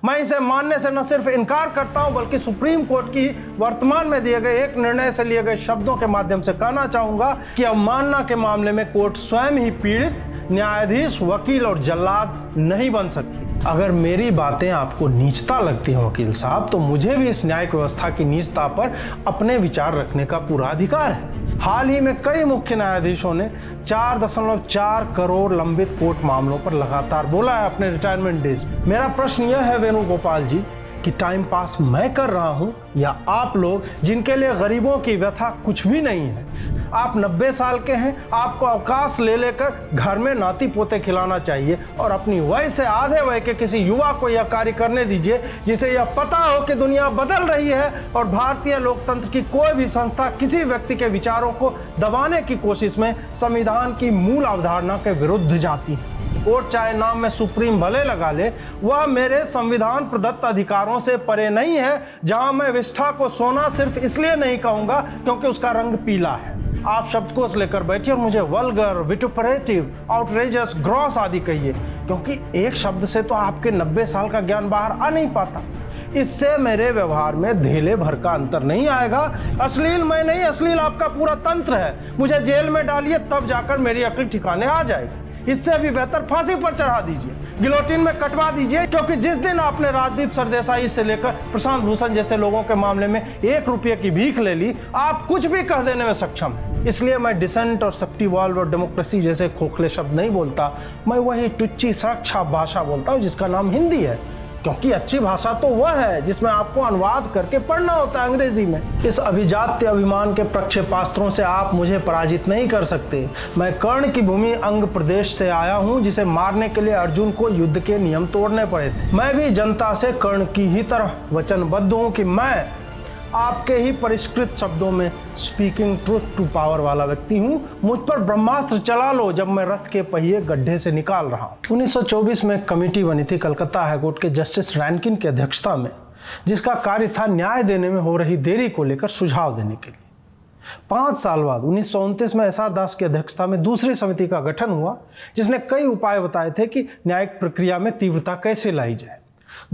मैं इसे मानने से न सिर्फ इनकार करता हूं बल्कि सुप्रीम कोर्ट की वर्तमान में दिए गए एक निर्णय से लिए गए शब्दों के माध्यम से कहना चाहूंगा कि अवमानना के मामले में कोर्ट स्वयं ही पीड़ित, न्यायाधीश, वकील और जल्लाद नहीं बन सकती। अगर मेरी बातें आपको नीचता लगती हैं वकील साहब, तो मुझे भी इस न्यायिक व्यवस्था की नीचता पर अपने विचार रखने का पूरा अधिकार है। हाल ही में कई मुख्य न्यायाधीशों ने 4.4 करोड़ लंबित कोर्ट मामलों पर लगातार बोला है अपने रिटायरमेंट डेज में। मेरा प्रश्न यह है वेणुगोपाल जी कि टाइम पास मैं कर रहा हूं या आप लोग, जिनके लिए गरीबों की व्यथा कुछ भी नहीं है। आप 90 साल के हैं, आपको अवकाश ले लेकर घर में नाती पोते खिलाना चाहिए और अपनी वय से आधे वय के किसी युवा को यह कार्य करने दीजिए जिसे यह पता हो कि दुनिया बदल रही है और भारतीय लोकतंत्र की कोई भी संस्था किसी व्यक्ति के विचारों को दबाने की कोशिश में संविधान की मूल अवधारणा के विरुद्ध जाती है। कोर्ट चाहे नाम में सुप्रीम भले लगा ले, वह मेरे संविधान प्रदत्त अधिकारों से परे नहीं है, जहां मैं विष्ठा को सोना सिर्फ इसलिए नहीं कहूंगा क्योंकि उसका रंग पीला है। आप शब्दकोश लेकर बैठिए और मुझे वल्गर, विटुपरेटिव, आउटरेजस, ग्रॉस आदि कहिए, क्योंकि एक शब्द से तो आपके 90 साल का ज्ञान बाहर आ नहीं पाता। इससे मेरे व्यवहार में धेले भर का अंतर नहीं आएगा। अश्लील मैं नहीं, अश्लील आपका पूरा तंत्र है। मुझे जेल में डालिए, तब जाकर मेरी अक्ल ठिकाने आ जाएगी। इससे भी बेहतर फांसी पर चढ़ा दीजिए, गिलोटिन में कटवा दीजिए, क्योंकि जिस दिन आपने राजदीप सरदेसाई से लेकर प्रशांत भूषण जैसे लोगों के मामले में 1 रुपये की भीख ले ली, आप कुछ भी कह देने में सक्षम हैं। इसलिए मैं डिसेंट और सेफ्टी वॉल्व और डेमोक्रेसी जैसे खोखले शब्द नहीं बोलता। मैं वही टुच्ची सड़क छाप भाषा बोलता हूँ जिसका नाम हिंदी है, क्योंकि अच्छी भाषा तो वह है जिसमें आपको अनुवाद करके पढ़ना होता है अंग्रेजी में। इस अभिजात्य अभिमान के प्रक्षेपास्त्रों से आप मुझे पराजित नहीं कर सकते। मैं कर्ण की भूमि अंग प्रदेश से आया हूं, जिसे मारने के लिए अर्जुन को युद्ध के नियम तोड़ने पड़े थे। मैं भी जनता से कर्ण की ही तरह वचनबद्ध हूं कि मैं आपके ही परिष्कृत शब्दों में स्पीकिंग ट्रूथ टू पावर वाला व्यक्ति हूं। मुझ पर ब्रह्मास्त्र चला लो जब मैं रथ के पहिए गड्ढे से निकाल रहा हूं। 1924 में एक कमेटी बनी थी कलकत्ता हाईकोर्ट के जस्टिस रैनकिन की अध्यक्षता में, जिसका कार्य था न्याय देने में हो रही देरी को लेकर सुझाव देने के लिए। 5 साल बाद 1929 में एस आर दास की अध्यक्षता में दूसरी समिति का गठन हुआ, जिसने कई उपाय बताए थे कि न्यायिक प्रक्रिया में तीव्रता कैसे लाई जाए।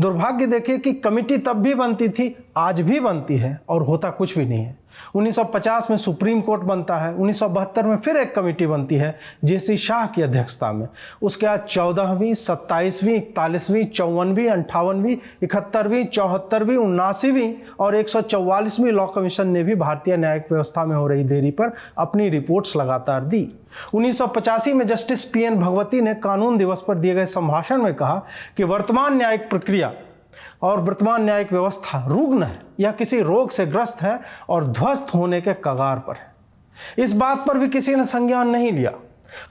दुर्भाग्य देखिए कि कमिटी तब भी बनती थी, आज भी बनती है और होता कुछ भी नहीं है। 1950 में सुप्रीम कोर्ट बनता है, 1972 में फिर एक कमेटी बनती है जेसी शाह की अध्यक्षता में। उसके बाद 14वीं, 27वीं, 41वीं, 54वीं, 58वीं, 71वीं, 74वीं, 79वीं और 144वीं लॉ कमीशन ने भी भारतीय न्यायिक व्यवस्था में हो रही देरी पर अपनी रिपोर्ट्स लगातार दी। 1985 में जस्टिस पीएन भगवती ने कानून दिवस पर दिए गए संभाषण में कहा कि वर्तमान न्यायिक प्रक्रिया और वर्तमान न्यायिक व्यवस्था रुग्ण है या किसी रोग से ग्रस्त है और ध्वस्त होने के कगार पर है। इस बात पर भी किसी ने संज्ञान नहीं लिया।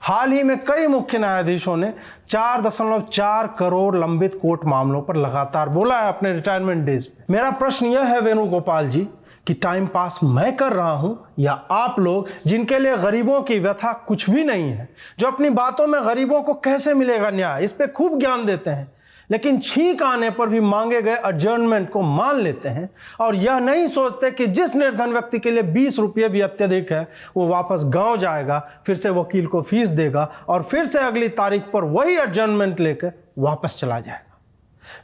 हाल ही में कई मुख्य न्यायाधीशों ने 4.4 करोड़ लंबित कोर्ट मामलों पर लगातार बोला है अपने रिटायरमेंट डेज में। मेरा प्रश्न यह है वेणुगोपाल जी कि टाइम पास मैं कर रहा हूं या आप लोग, जिनके लिए गरीबों की व्यथा कुछ भी नहीं है, जो अपनी बातों में गरीबों को कैसे मिलेगा न्याय, इस पे खूब ज्ञान देते हैं, लेकिन छींक आने पर भी मांगे गए एडजर्नमेंट को मान लेते हैं और यह नहीं सोचते कि जिस निर्धन व्यक्ति के लिए 20 रुपये भी अत्यधिक है, वो वापस गांव जाएगा, फिर से वकील को फीस देगा और फिर से अगली तारीख पर वही एडजर्नमेंट लेकर वापस चला जाएगा।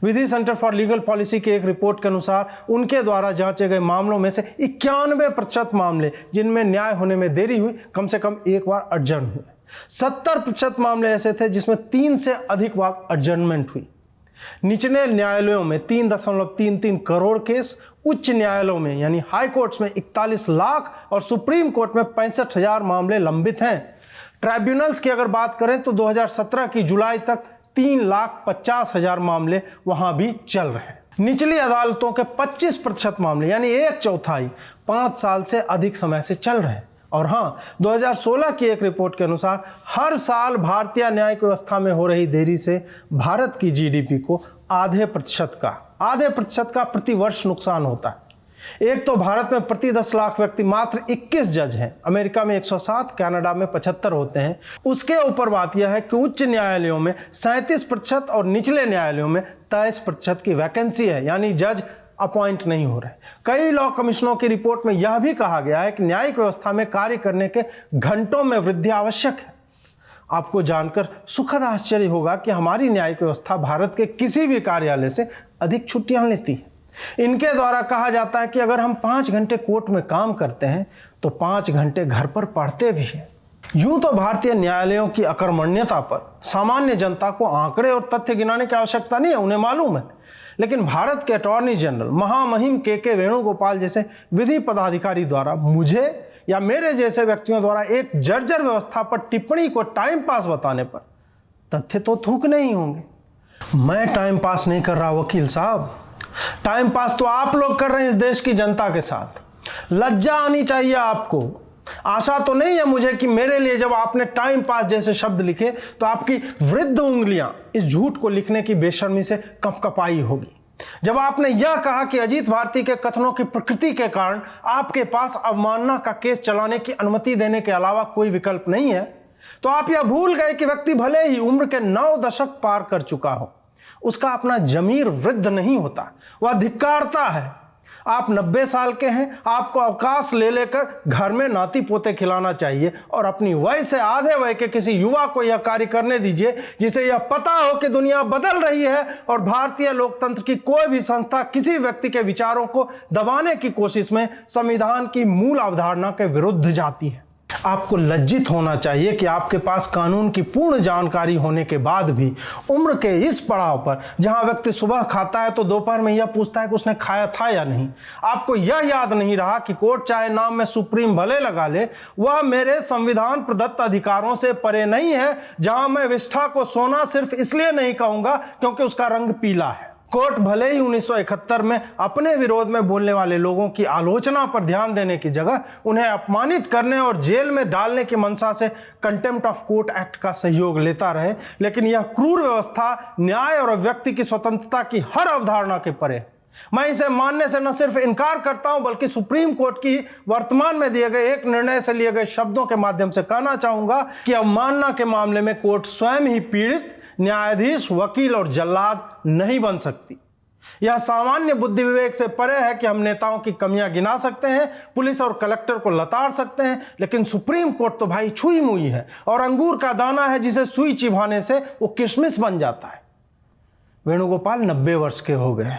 विधि सेंटर फॉर लीगल पॉलिसी की एक रिपोर्ट के अनुसार उनके द्वारा जांचे गए मामलों में से 91% मामले जिनमें न्याय होने में देरी हुई, कम से कम एक बार एडजर्न हुए। 70% मामले ऐसे थे जिसमें 3 से अधिक बार एडजर्नमेंट हुई। निचले न्यायालयों में 3.33 करोड़ केस, उच्च न्यायालयों में यानी हाई कोर्ट्स में 41 लाख और सुप्रीम कोर्ट में 65,000 मामले लंबित हैं। ट्राइब्यूनल्स की अगर बात करें तो 2017 की जुलाई तक 3,50,000 मामले वहां भी चल रहे हैं। निचली अदालतों के 25% मामले यानी 1/4 5 साल से अधिक समय से चल रहे हैं। और हाँ, 2016 की एक रिपोर्ट के अनुसार हर साल भारतीय न्यायिक व्यवस्था में हो रही देरी से भारत की जीडीपी को आधे प्रतिशत का प्रतिवर्ष नुकसान होता है। एक तो भारत में प्रति 10 लाख व्यक्ति मात्र 21 जज हैं, अमेरिका में 107, कनाडा में 75 होते हैं। उसके ऊपर बात यह है कि उच्च न्यायालयों में 37% और निचले न्यायालयों में 23% की वैकेंसी है, यानी जज अपॉइंट नहीं हो रहे। कई लॉ कमिश्नरों की रिपोर्ट में यह भी कहा गया है कि न्यायिक व्यवस्था में कार्य करने के घंटों में वृद्धि आवश्यक है। आपको जानकर सुखद आश्चर्य होगा कि हमारी न्यायिक व्यवस्था भारत के किसी भी कार्यालय से अधिक छुट्टियां लेती है। इनके द्वारा कहा जाता है कि अगर हम 5 घंटे कोर्ट में काम करते हैं तो 5 घंटे घर पर पढ़ते भी हैं। यूं तो भारतीय न्यायालयों की अकर्मण्यता पर सामान्य जनता को आंकड़े और तथ्य गिनाने की आवश्यकता नहीं है, उन्हें मालूम है। लेकिन भारत के अटॉर्नी जनरल महामहिम के वेणुगोपाल जैसे विधि पदाधिकारी द्वारा मुझे या मेरे जैसे व्यक्तियों द्वारा एक जर्जर व्यवस्था पर टिप्पणी को टाइम पास बताने पर तथ्य तो थूकने ही होंगे। मैं टाइम पास नहीं कर रहा वकील साहब, टाइम पास तो आप लोग कर रहे हैं इस देश की जनता के साथ। लज्जा आनी चाहिए आपको। आशा तो नहीं है मुझे कि मेरे लिए जब आपने टाइम पास जैसे शब्द लिखे तो आपकी वृद्ध उंगलियां इस झूठ को लिखने की बेशर्मी से कपकपाई होगी। जब आपने यह कहा कि अजीत भारती के कथनों की प्रकृति के कारण आपके पास अवमानना का केस चलाने की अनुमति देने के अलावा कोई विकल्प नहीं है, तो आप यह भूल गए कि व्यक्ति भले ही उम्र के 9 दशक पार कर चुका हो, उसका अपना जमीर वृद्ध नहीं होता, वह धिक्कारता है। आप 90 साल के हैं, आपको अवकाश ले लेकर घर में नाती पोते खिलाना चाहिए और अपनी वय से आधे वय के किसी युवा को यह कार्य करने दीजिए जिसे यह पता हो कि दुनिया बदल रही है और भारतीय लोकतंत्र की कोई भी संस्था किसी व्यक्ति के विचारों को दबाने की कोशिश में संविधान की मूल अवधारणा के विरुद्ध जाती है। आपको लज्जित होना चाहिए कि आपके पास कानून की पूर्ण जानकारी होने के बाद भी उम्र के इस पड़ाव पर जहां व्यक्ति सुबह खाता है तो दोपहर में यह पूछता है कि उसने खाया था या नहीं, आपको यह याद नहीं रहा कि कोर्ट चाहे नाम में सुप्रीम भले लगा ले, वह मेरे संविधान प्रदत्त अधिकारों से परे नहीं है, जहां मैं विष्ठा को सोना सिर्फ इसलिए नहीं कहूंगा क्योंकि उसका रंग पीला है। कोर्ट भले ही 1971 में अपने विरोध में बोलने वाले लोगों की आलोचना पर ध्यान देने की जगह उन्हें अपमानित करने और जेल में डालने की मंशा से कंटेम्प्ट ऑफ कोर्ट एक्ट का सहयोग लेता रहे, लेकिन यह क्रूर व्यवस्था न्याय और व्यक्ति की स्वतंत्रता की हर अवधारणा के परे। मैं इसे मानने से न सिर्फ इनकार करता हूं बल्कि सुप्रीम कोर्ट की वर्तमान में दिए गए एक निर्णय से लिए गए शब्दों के माध्यम से कहना चाहूंगा कि अवमानना के मामले में कोर्ट स्वयं ही पीड़ित, न्यायाधीश, वकील और जल्लाद नहीं बन सकती। यह सामान्य बुद्धि विवेक से परे है कि हम नेताओं की कमियां गिना सकते हैं, पुलिस और कलेक्टर को लताड़ सकते हैं, लेकिन सुप्रीम कोर्ट तो भाई छुई मुई है और अंगूर का दाना है जिसे सुई चिबाने से वो किशमिश बन जाता है। वेणुगोपाल 90 वर्ष के हो गए।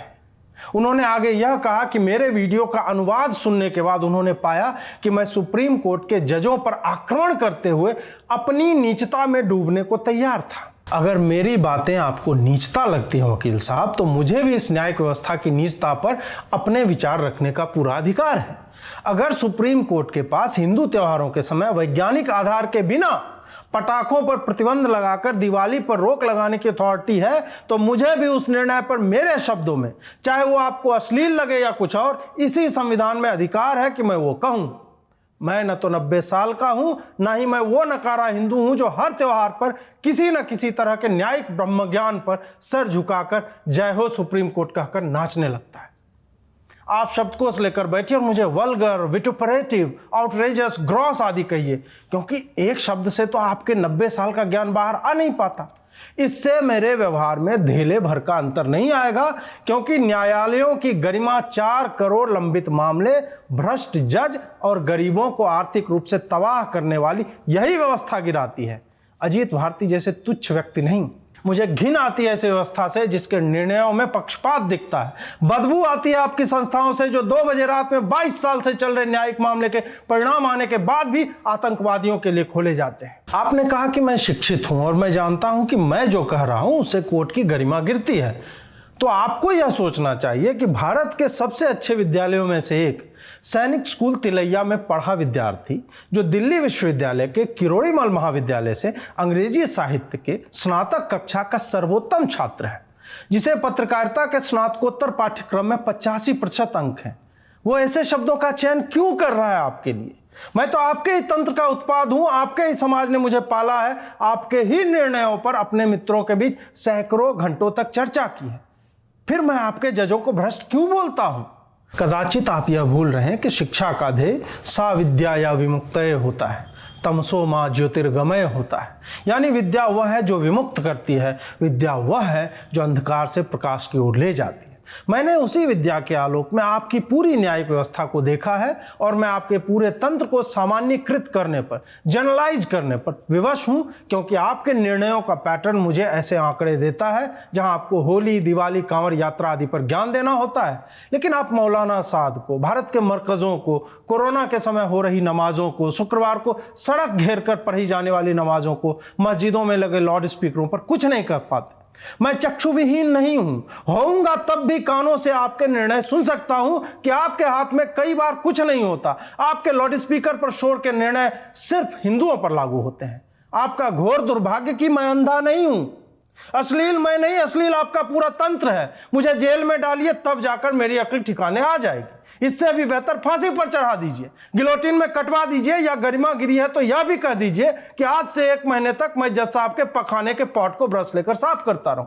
उन्होंने आगे यह कहा कि मेरे वीडियो का अनुवाद सुनने के बाद उन्होंने पाया कि मैं सुप्रीम कोर्ट के जजों पर आक्रमण करते हुए अपनी नीचता में डूबने को तैयार था। अगर मेरी बातें आपको नीचता लगती हैं वकील साहब, तो मुझे भी इस न्यायिक व्यवस्था की नीचता पर अपने विचार रखने का पूरा अधिकार है। अगर सुप्रीम कोर्ट के पास हिंदू त्योहारों के समय वैज्ञानिक आधार के बिना पटाखों पर प्रतिबंध लगाकर दिवाली पर रोक लगाने की अथॉरिटी है, तो मुझे भी उस निर्णय पर मेरे शब्दों में, चाहे वो आपको अश्लील लगे या कुछ और, इसी संविधान में अधिकार है कि मैं वो कहूं। मैं न तो 90 साल का हूं, ना ही मैं वो नकारा हिंदू हूं जो हर त्योहार पर किसी न किसी तरह के न्यायिक ब्रह्मज्ञान पर सर झुकाकर जय हो सुप्रीम कोर्ट कहकर नाचने लगता है। आप शब्दकोश लेकर बैठिए और मुझे वल्गर, विटुपरेटिव, आउटरेजस, ग्रॉस आदि कहिए, क्योंकि एक शब्द से तो आपके 90 साल का ज्ञान बाहर आ नहीं पाता। इससे मेरे व्यवहार में धेले भर का अंतर नहीं आएगा, क्योंकि न्यायालयों की गरिमा 4 करोड़ लंबित मामले, भ्रष्ट जज और गरीबों को आर्थिक रूप से तबाह करने वाली यही व्यवस्था गिराती है, अजीत भारती जैसे तुच्छ व्यक्ति नहीं। मुझे घिन आती है ऐसी व्यवस्था से जिसके निर्णयों में पक्षपात दिखता है। बदबू आती है आपकी संस्थाओं से जो 2 बजे रात में 22 साल से चल रहे न्यायिक मामले के परिणाम आने के बाद भी आतंकवादियों के लिए खोले जाते हैं। आपने कहा कि मैं शिक्षित हूं और मैं जानता हूं कि मैं जो कह रहा हूं उससे कोर्ट की गरिमा गिरती है, तो आपको यह सोचना चाहिए कि भारत के सबसे अच्छे विद्यालयों में से एक सैनिक स्कूल तिलैया में पढ़ा विद्यार्थी, जो दिल्ली विश्वविद्यालय के किरोड़ीमल महाविद्यालय से अंग्रेजी साहित्य के स्नातक कक्षा का सर्वोत्तम छात्र है, जिसे पत्रकारिता के स्नातकोत्तर पाठ्यक्रम में 85% अंक हैं, वो ऐसे शब्दों का चयन क्यों कर रहा है आपके लिए? मैं तो आपके ही तंत्र का उत्पाद हूं, आपके ही समाज ने मुझे पाला है, आपके ही निर्णयों पर अपने मित्रों के बीच सैकड़ों घंटों तक चर्चा की है, फिर मैं आपके जजों को भ्रष्ट क्यों बोलता हूं? कदाचित आप यह भूल रहे हैं कि शिक्षा का ध्येय सा विद्या या विमुक्तये होता है, तमसो मां ज्योतिर्गमय होता है। यानी विद्या वह है जो विमुक्त करती है, विद्या वह है जो अंधकार से प्रकाश की ओर ले जाती है। मैंने उसी विद्या के आलोक में आपकी पूरी न्यायिक व्यवस्था को देखा है और मैं आपके पूरे तंत्र को सामान्यीकृत करने पर, जनरलाइज करने पर विवश हूं, क्योंकि आपके निर्णयों का पैटर्न मुझे ऐसे आंकड़े देता है जहां आपको होली, दिवाली, कांवड़ यात्रा आदि पर ज्ञान देना होता है, लेकिन आप मौलाना साद को, भारत के मरकजों को, कोरोना के समय हो रही नमाजों को, शुक्रवार को सड़क घेर कर पढ़ी जाने वाली नमाजों को, मस्जिदों में लगे लाउड स्पीकरों पर कुछ नहीं कर पाते। मैं चक्षुविहीन नहीं हूं, होऊंगा तब भी कानों से आपके निर्णय सुन सकता हूं कि आपके हाथ में कई बार कुछ नहीं होता। आपके लाउड स्पीकर पर शोर के निर्णय सिर्फ हिंदुओं पर लागू होते हैं। आपका घोर दुर्भाग्य कि मैं अंधा नहीं हूं। अश्लील मैं नहीं, अश्लील आपका पूरा तंत्र है। मुझे जेल में डालिए, तब जाकर मेरी अक्ल ठिकाने आ जाएगी। इससे भी बेहतर फांसी पर चढ़ा दीजिए, गिलोटिन में कटवा दीजिए, या गरिमा गिरी है तो यह भी कह दीजिए कि आज से 1 महीने तक मैं जज साहब के पखाने के पॉट को ब्रश लेकर साफ करता रहूं।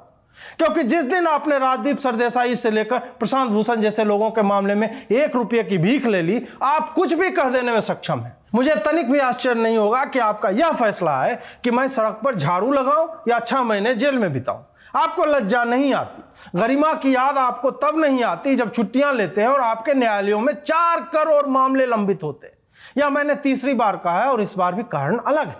क्योंकि जिस दिन आपने राजदीप सरदेसाई से लेकर प्रशांत भूषण जैसे लोगों के मामले में 1 रुपये की भीख ले ली, आप कुछ भी कह देने में सक्षम हैं। मुझे तनिक भी आश्चर्य नहीं होगा कि आपका यह फैसला है कि मैं सड़क पर झाड़ू लगाऊं या 6 महीने जेल में बिताऊं। आपको लज्जा नहीं आती, गरिमा की याद आपको तब नहीं आती जब छुट्टियां लेते हैं और आपके न्यायालयों में 4 करोड़ मामले लंबित होते हैं। यह मैंने तीसरी बार कहा है और इस बार भी कारण अलग है।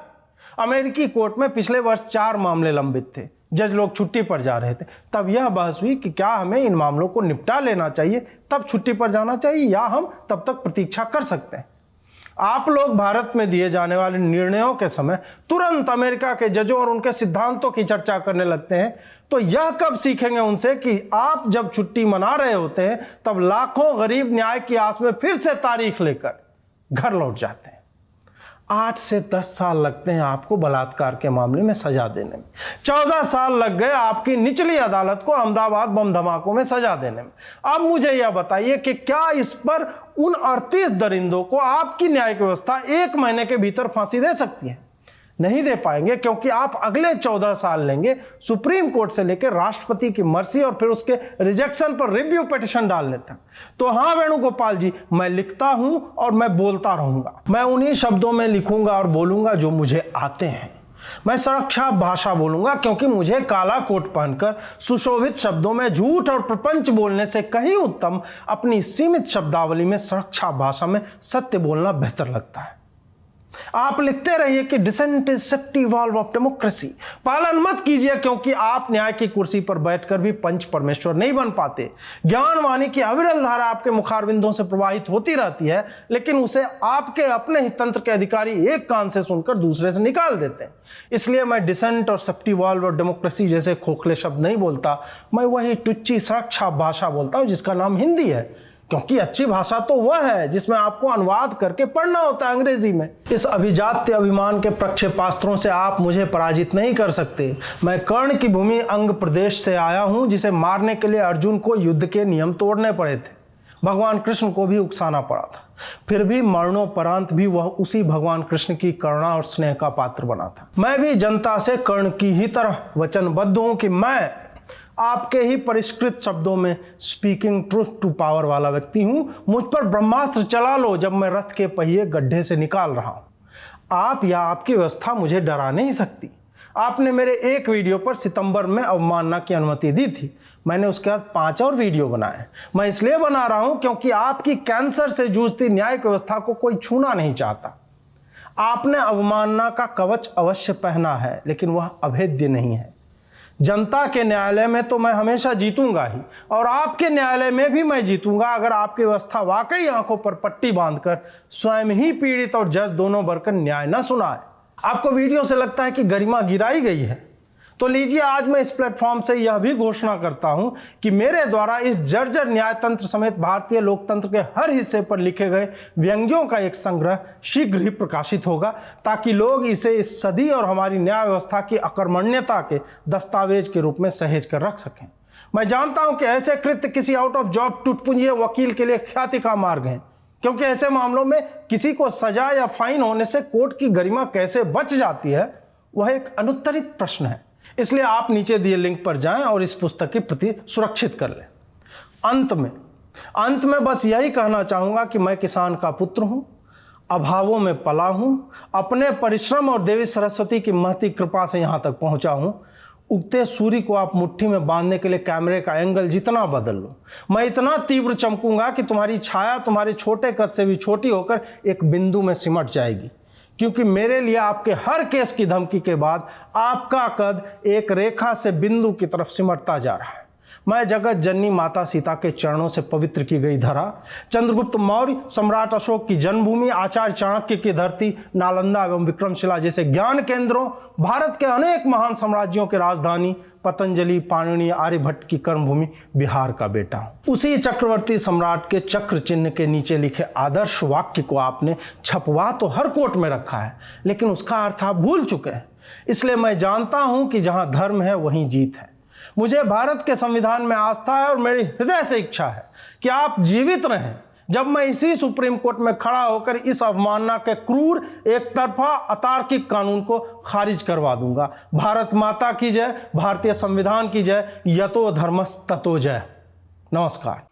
अमेरिकी कोर्ट में पिछले वर्ष 4 मामले लंबित थे। जज लोग छुट्टी पर जा रहे थे, तब यह बहस हुई कि क्या हमें इन मामलों को निपटा लेना चाहिए, तब छुट्टी पर जाना चाहिए, या हम तब तक प्रतीक्षा कर सकते हैं। आप लोग भारत में दिए जाने वाले निर्णयों के समय तुरंत अमेरिका के जजों और उनके सिद्धांतों की चर्चा करने लगते हैं, तो यह कब सीखेंगे उनसे कि आप जब छुट्टी मना रहे होते हैं तब लाखों गरीब न्याय की आस में फिर से तारीख लेकर घर लौट जाते हैं। 8 से 10 साल लगते हैं आपको बलात्कार के मामले में सजा देने में। 14 साल लग गए आपकी निचली अदालत को अहमदाबाद बम धमाकों में सजा देने में। अब मुझे यह बताइए कि क्या इस पर उन 38 दरिंदों को आपकी न्यायिक व्यवस्था 1 महीने के भीतर फांसी दे सकती है? नहीं दे पाएंगे, क्योंकि आप अगले 14 साल लेंगे सुप्रीम कोर्ट से लेकर राष्ट्रपति की मर्जी और फिर उसके रिजेक्शन पर रिव्यू पिटीशन डालने तक। तो हाँ वेणुगोपाल जी, मैं लिखता हूं और मैं बोलता रहूंगा। मैं उन्हीं शब्दों में लिखूंगा और बोलूंगा जो मुझे आते हैं। मैं सुरक्षा भाषा बोलूंगा, क्योंकि मुझे काला कोट पहनकर सुशोभित शब्दों में झूठ और प्रपंच बोलने से कहीं उत्तम अपनी सीमित शब्दावली में सुरक्षा भाषा में सत्य बोलना बेहतर लगता है। आप लिखते रहिए कि dissent is safety valve of democracy. पालन मत कीजिए, क्योंकि आप न्याय की कुर्सी पर बैठकर भी पंच परमेश्वर नहीं बन पाते। ज्ञानवाणी की अविरल धारा आपके मुखारविंदों से प्रवाहित होती रहती है, लेकिन उसे आपके अपने ही तंत्र के अधिकारी एक कान से सुनकर दूसरे से निकाल देते हैं। इसलिए मैं डिसेंट और सेफ्टी वॉल्व और डेमोक्रेसी जैसे खोखले शब्द नहीं बोलता। मैं वही टुच्ची सुरक्षा भाषा बोलता हूं जिसका नाम हिंदी है, क्योंकि अच्छी भाषा तो वह है जिसमें आपको अनुवाद करके पढ़ना होता है अंग्रेजी में। इस अभिजात्य अभिमान के प्रक्षेपास्त्रों से आप मुझे पराजित नहीं कर सकते। मैं कर्ण की भूमि अंग प्रदेश से आया हूं, जिसे मारने के लिए अर्जुन को युद्ध के नियम तोड़ने पड़े थे। भगवान कृष्ण को भी उकसाना पड़ा था, फिर भी मरणोपरांत भी वह उसी भगवान कृष्ण की करुणा और स्नेह का पात्र बना था। मैं भी जनता से कर्ण की ही तरह वचनबद्ध हूं कि मैं आपके ही परिष्कृत शब्दों में स्पीकिंग ट्रूथ टू पावर वाला व्यक्ति हूं। मुझ पर ब्रह्मास्त्र चला लो जब मैं रथ के पहिए गड्ढे से निकाल रहा हूं। आप या आपकी व्यवस्था मुझे डरा नहीं सकती। आपने मेरे एक वीडियो पर सितंबर में अवमानना की अनुमति दी थी। मैंने उसके बाद 5 और वीडियो बनाए। मैं इसलिए बना रहा हूं क्योंकि आपकी कैंसर से जूझती न्यायिक व्यवस्था को कोई छूना नहीं चाहता। आपने अवमानना का कवच अवश्य पहना है, लेकिन वह अभेद्य नहीं है। जनता के न्यायालय में तो मैं हमेशा जीतूंगा ही, और आपके न्यायालय में भी मैं जीतूंगा अगर आपकी व्यवस्था वाकई आंखों पर पट्टी बांधकर स्वयं ही पीड़ित और जज दोनों बढ़कर न्याय न सुनाए। आपको वीडियो से लगता है कि गरिमा गिराई गई है, तो लीजिए आज मैं इस प्लेटफॉर्म से यह भी घोषणा करता हूं कि मेरे द्वारा इस जर्जर न्यायतंत्र समेत भारतीय लोकतंत्र के हर हिस्से पर लिखे गए व्यंग्यों का एक संग्रह शीघ्र ही प्रकाशित होगा, ताकि लोग इसे इस सदी और हमारी न्याय व्यवस्था की अकर्मण्यता के दस्तावेज के रूप में सहेज कर रख सकें। मैं जानता हूं कि ऐसे कृत्य किसी आउट ऑफ जॉब टुटपुंजिए वकील के लिए ख्याति का मार्ग है, क्योंकि ऐसे मामलों में किसी को सजा या फाइन होने से कोर्ट की गरिमा कैसे बच जाती है, वह एक अनुत्तरित प्रश्न है। इसलिए आप नीचे दिए लिंक पर जाएं और इस पुस्तक की प्रति सुरक्षित कर लें। अंत में बस यही कहना चाहूंगा कि मैं किसान का पुत्र हूं, अभावों में पला हूं, अपने परिश्रम और देवी सरस्वती की महती कृपा से यहां तक पहुंचा हूं। उगते सूर्य को आप मुट्ठी में बांधने के लिए कैमरे का एंगल जितना बदल लो, मैं इतना तीव्र चमकूंगा कि तुम्हारी छाया तुम्हारे छोटे कद से भी छोटी होकर एक बिंदु में सिमट जाएगी। क्योंकि मेरे लिए आपके हर केस की धमकी के बाद आपका कद एक रेखा से बिंदु की तरफ सिमटता जा रहा है। मैं जगत जननी माता सीता के चरणों से पवित्र की गई धरा, चंद्रगुप्त मौर्य, सम्राट अशोक की जन्मभूमि, आचार्य चाणक्य की धरती, नालंदा एवं विक्रमशिला जैसे ज्ञान केंद्रों, भारत के अनेक महान साम्राज्यों के राजधानी, पतंजलि, पाणिनि, आर्यभट्ट की कर्मभूमि बिहार का बेटा हूं। उसी चक्रवर्ती सम्राट के चक्र चिन्ह के नीचे लिखे आदर्श वाक्य को आपने छपवा तो हर कोट में रखा है, लेकिन उसका अर्थ आप भूल चुके हैं। इसलिए मैं जानता हूं कि जहां धर्म है वहीं जीत है। मुझे भारत के संविधान में आस्था है और मेरी हृदय से इच्छा है कि आप जीवित रहें जब मैं इसी सुप्रीम कोर्ट में खड़ा होकर इस अवमानना के क्रूर, एक तरफा, अतार्किक कानून को खारिज करवा दूंगा। भारत माता की जय, भारतीय संविधान की जय, यतो धर्मस्ततो जय। नमस्कार।